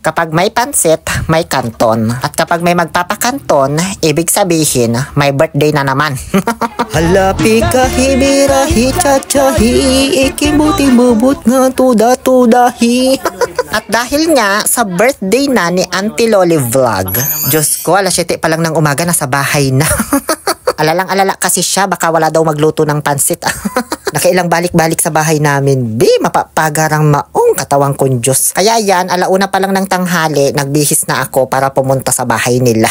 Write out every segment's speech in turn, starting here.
Kapag may pansit, may kanton. At kapag may magpapakanton, ibig sabihin, may birthday na naman. Halapi kahi birahi chachahi, ikibuti bubut nga tuda-tudahi. At dahil nga sa birthday na ni Auntie Loli Vlog, Diyos ko, alas 7 pa lang ng umaga, nasa bahay na. Alalang-alala kasi siya, baka wala daw magluto ng pansit. Nakailang balik-balik sa bahay namin. Mapapagarang maong katawang kong Diyos. Kaya yan, alauna pa lang ng tanghali, nagbihis na ako para pumunta sa bahay nila.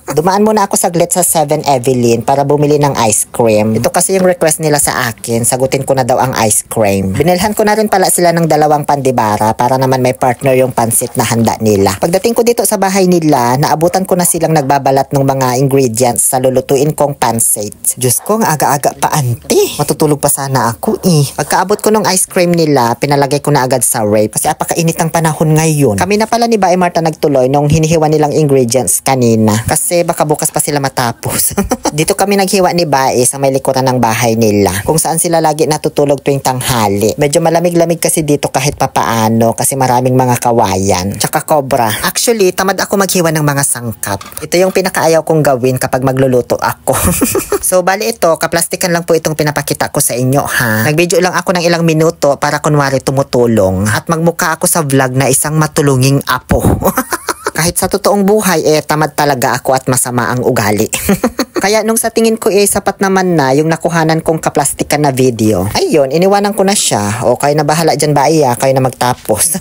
Dumaan muna ako saglit sa 7 Evelyn para bumili ng ice cream. Ito kasi yung request nila sa akin, sagutin ko na daw ang ice cream. Binilhan ko na rin pala sila ng 2 pandibara para naman may partner yung pansit na handa nila. Pagdating ko dito sa bahay nila, naabutan ko na silang nagbabalat ng mga ingredients sa lulutuin kong pansit. Diyos ko, ang aga-aga pa ante. Matutulog pa sana ako eh. Pagkaabot ko ng ice cream nila, pinalagay ko na agad sa rave kasi apakainit ang panahon ngayon. Kami na pala ni Bae Marta nagtuloy nung hinihiwa nilang ingredients kanina kasi baka bukas pa sila matapos. Dito kami naghiwa ni Bae sa may likuran ng bahay nila kung saan sila lagi natutulog tuwing tanghali. Medyo malamig-lamig kasi dito kahit papaano kasi maraming mga kawayan tsaka cobra. Actually, tamad ako maghiwa ng mga sangkap. Ito yung pinakaayaw kong gawin kapag magluluto ako. So, bali ito, kaplastikan lang po itong pinapakita ko sa inyo ha. Nag-video lang ako ng ilang minuto para kunwari tumutulong at magmukha ako sa vlog na isang matulunging apo. Kahit sa totoong buhay, tamad talaga ako at masama ang ugali. Kaya nung sa tingin ko sapat naman na yung nakuhanan kong kaplastikan na video. Ayun, iniwanan ko na siya. O kayo na bahala dyan ba kayo na magtapos.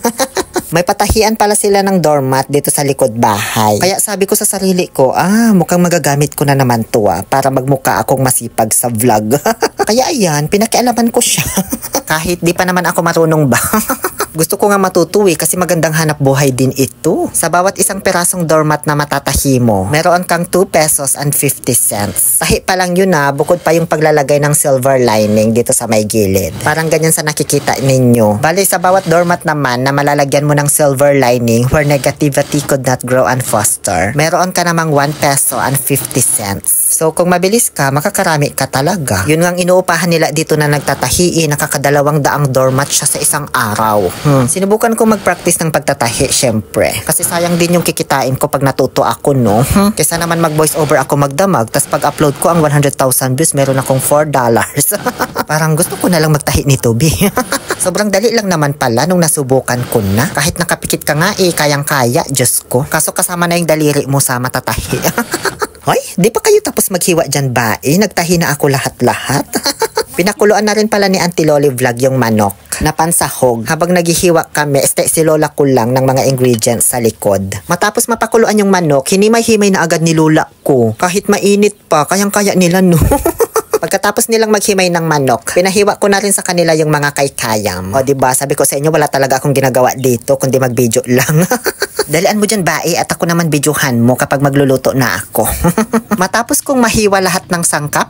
May patahian pala sila ng doormat dito sa likod bahay. Kaya sabi ko sa sarili ko, mukhang magagamit ko na naman to para magmukha akong masipag sa vlog. Kaya ayan, pinakialaman ko siya. Kahit di pa naman ako marunong ba. Gusto ko nga matutuwi kasi magandang hanap buhay din ito. Sa bawat isang perasong doormat na matatahi mo, meron kang 2 pesos and 50 cents. Tahi pa lang yun bukod pa yung paglalagay ng silver lining dito sa may gilid. Parang ganyan sa nakikita ninyo. Bali sa bawat doormat naman na malalagyan mo ng silver lining where negativity could not grow and foster, meron ka namang 1 peso and 50 cents. So kung mabilis ka, makakarami ka talaga. Yun ang inuupahan nila dito na nagtatahi, nakaka200 doormat siya sa isang araw. Sinubukan ko mag-practice ng pagtatahi, syempre. Kasi sayang din yung kikitain ko pag natuto ako, no? Kesa naman mag-voice over ako magdamag, tas pag-upload ko ang 100,000 views, meron akong $4. Parang gusto ko na lang magtahi nito, B. Sobrang dali lang naman pala nung nasubukan ko na. Kahit nakapikit ka nga kayang-kaya, Diyos ko. Kaso kasama na yung daliri mo sa matatahi. Hoy, di pa kayo tapos maghiwa dyan ba? Nagtahi na ako lahat-lahat. Pinakuluan na rin pala ni Auntie Loli Vlog yung manok na pansahog. Habang naghihiwa kami, si Lola ko lang ng mga ingredients sa likod. Matapos mapakuluan yung manok, hinimay-himay na agad ni Lola ko. Kahit mainit pa, kayang-kaya nila, no? Pagkatapos nilang maghimay ng manok, pinahiwa ko na rin sa kanila yung mga kaykayam. O diba, sabi ko sa inyo, wala talaga akong ginagawa dito, kundi mag-video lang. Dalian mo dyan at ako naman videohan mo kapag magluluto na ako. Matapos kong mahiwa lahat ng sangkap,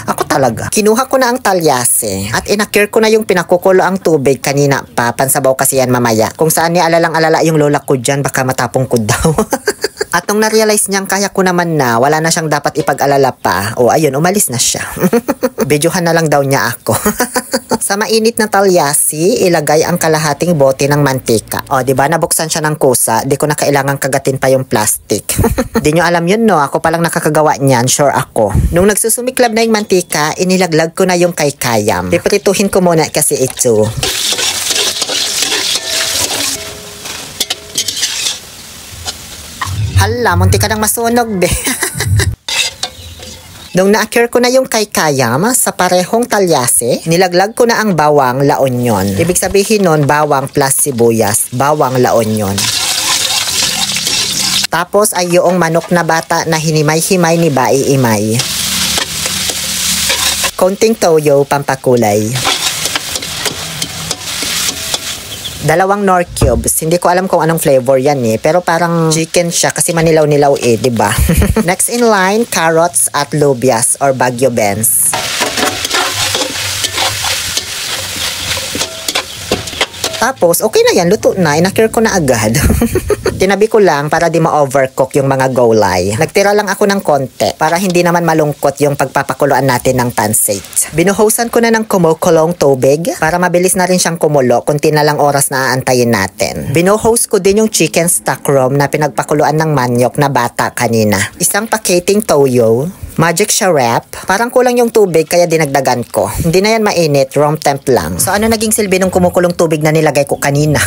ako talaga. Kinuha ko na ang talyase at inakir ko na yung pinakukulo ang tubig kanina pa. Pansabaw kasi yan mamaya. Kung saan niya alalang-alala yung lola ko dyan, baka matapong ko daw. At nung na-realize niyang kaya ko naman na, wala na siyang dapat ipag-alala pa. O ayun, umalis na siya. Videohan na lang daw niya ako. Sa mainit na talyasi, ilagay ang kalahating bote ng mantika. O, diba, nabuksan siya ng kusa, di ko na kailangan kagatin pa yung plastic. Di nyo alam yun, no? Ako palang nakakagawa niyan, sure ako. Nung nagsusumiklab na yung mantika, inilaglag ko na yung kaykayam. Piprituhin ko muna kasi ito. Hala, munti ka nang masunog, be. Nung na-acure ko na yung kaykayam sa parehong talyase, nilaglag ko na ang bawang la onion. Ibig sabihin nun, bawang plus sibuyas, bawang la onion. Tapos ay yung manok na bata na hinimay-himay ni Bae Imay. Konting toyo, pampakulay. 2 Knorr cubes. Hindi ko alam kung anong flavor yan pero parang chicken siya kasi manilaw-nilaw diba? Next in line, carrots at lubias or Baguio beans. Tapos, okay na yan, luto na, inakir ko na agad. Tinabi ko lang para di ma-overcook yung mga gulay. Nagtira lang ako ng konti para hindi naman malungkot yung pagpapakuluan natin ng pancit. Binuhusan ko na ng kumukulong tubig para mabilis na rin siyang kumulo, kunti na lang oras na aantayin natin. Binuhose ko din yung chicken stock room na pinagpakuluan ng manyok na bata kanina. Isang paketing toyo, magic siya wrap. Parang kulang yung tubig kaya dinagdagan ko. Hindi na yan mainit, room temp lang. So ano naging silbi nung kumukulong tubig na nilagay ko kanina?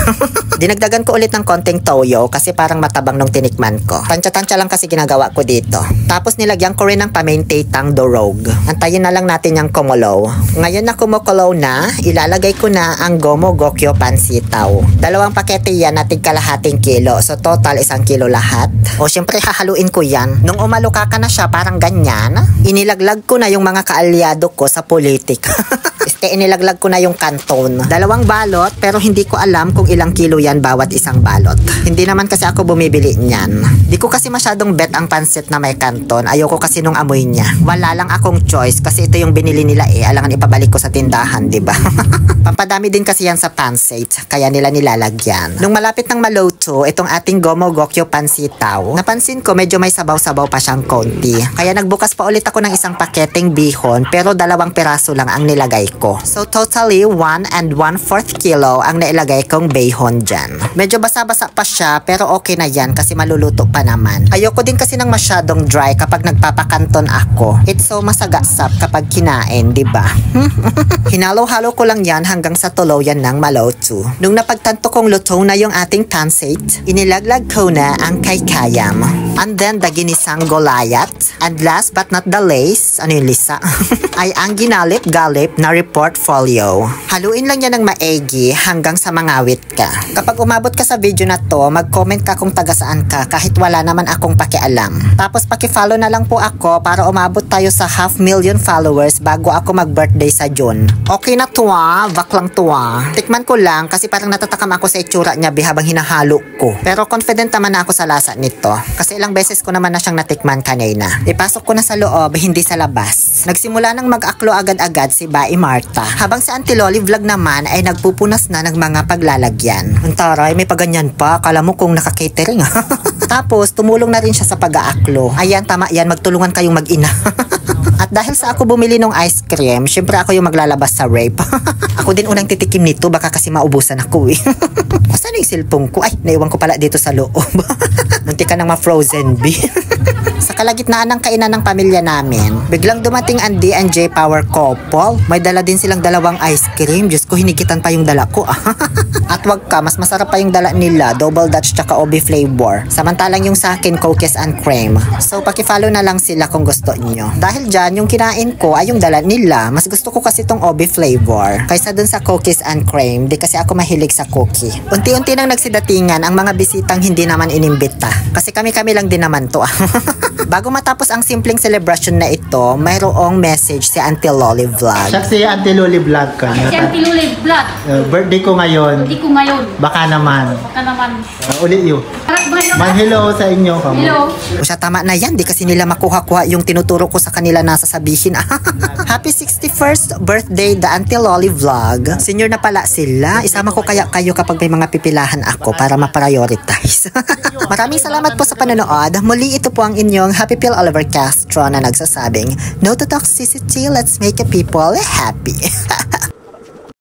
Dinagdagan ko ulit ng konting toyo kasi parang matabang nung tinikman ko. Tansya-tansya lang kasi ginagawa ko dito. Tapos nilagyan ko rin ng pamintatang durog. Antayin na lang natin yung kumulo. Ngayon na kumukulo na, ilalagay ko na ang Gomo Gokyo pansitaw. 2 pakete yan na tig-kalahating kilo. So total 1 kilo lahat. O syempre hahaluin ko yan. Nung umaluka ka na siya parang ganyan, inilaglag ko na yung mga kaalyado ko sa politik. Inilaglag ko na yung kanton. 2 balot pero hindi ko alam kung ilang kilo yan bawat isang balot. Hindi naman kasi ako bumibili niyan. Di ko kasi masyadong bet ang pansit na may kanton. Ayoko kasi nung amoy niya. Wala lang akong choice kasi ito yung binili nila alangan ipabalik ko sa tindahan, di ba? Pampadami din kasi yan sa pansit kaya nila nilalagyan. Nung malapit ng maluto, itong ating Gomo Gokyo pansitaw, napansin ko medyo may sabaw-sabaw pa siyang konti. Kaya nagbukas pa ulit ako ng isang paketeng bihon pero 2 piraso lang ang nilagay ko. So totally 1 1/4 kilo ang nailagay kong bihon dyan. Medyo basa-basa pa siya pero okay na yan kasi maluluto pa naman. Ayoko din kasi ng masyadong dry kapag nagpapakanton ako. It's so masagasap kapag kinain, di ba? Hinalo-halo ko lang yan hanggang sa tuluyan ng maluto. Nung napagtanto kong luto na yung ating pancit, inilaglag ko na ang kaykayam. And then the ginisang golayat. And last but not the least, ano yung lisa? ay ang ginalip-galip na portfolio. Haluin lang yan ng maigi hanggang sa mangawit ka. Kapag umabot ka sa video na to, mag-comment ka kung taga saan ka kahit wala naman akong pakialam. Tapos paki-follow na lang po ako para umabot tayo sa 500,000 followers bago ako mag-birthday sa June. Okay na to baklang to Tikman ko lang kasi parang natatakam ako sa itsura niya habang hinahalo ko. Pero confident naman ako sa lasa nito. Kasi ilang beses ko naman na siyang natikman kanina. Ipasok ko na sa loob, hindi sa labas. Nagsimula nang mag-aklo agad-agad si Bai Marta. Habang si Auntie Loli Vlog naman ay nagpupunas na ng mga paglalagyan. Ang taray, may paganyan pa. Akala mo kung naka-catering. Tapos, tumulong na rin siya sa pag-aaklo. Ayan, tama yan. Magtulungan kayong mag-ina. At dahil sa ako bumili ng ice cream, syempre ako yung maglalabas sa rape. Ako din unang titikim nito. Baka kasi maubusan ako eh. Saan yung cellphone ko? Ay, naiwan ko pala dito sa loob. Munti ka nang ma-frozen bee. Sa kalagitnaan ng kainan ng pamilya namin, biglang dumating ang D&J Power Couple. May dala din silang 2 ice cream. Diyos ko, hinigitan pa yung dala ko. At wag ka, mas masarap pa yung dala nila, double Dutch tsaka OB flavor. Samantalang yung sa akin, cookies and cream. So, paki-follow na lang sila kung gusto niyo. Dahil dyan, yung kinain ko ay yung dala nila. Mas gusto ko kasi tong OB flavor kaysa dun sa cookies and cream. Di kasi ako mahilig sa cookie. Unti-unti nang nagsidatingan ang mga bisitang hindi naman inimbita. Kasi kami-kami lang din naman to. Bago matapos ang simpleng celebration na ito, mayroong message si Auntie Loli Vlog. Siya si Auntie Loli Vlog ka. Si Auntie Loli Vlog. Birthday ko ngayon. Birthday ko ngayon. Baka naman. Baka naman. Ulit yun. Hello sa inyo. Hello. O siya, tama na yan. Di kasi nila makuha-kuha yung tinuturo ko sa kanila na sasabihin. Happy 61st birthday, the Auntie Loli Vlog. Senior na pala sila. Isama ko kaya kayo kapag may mga pipilahan ako para ma-prioritize. Maraming salamat po sa panonood. Muli ito po ang inyong Happy Pill Oliver Castro na nagsasabing, no to toxicity, let's make a people happy.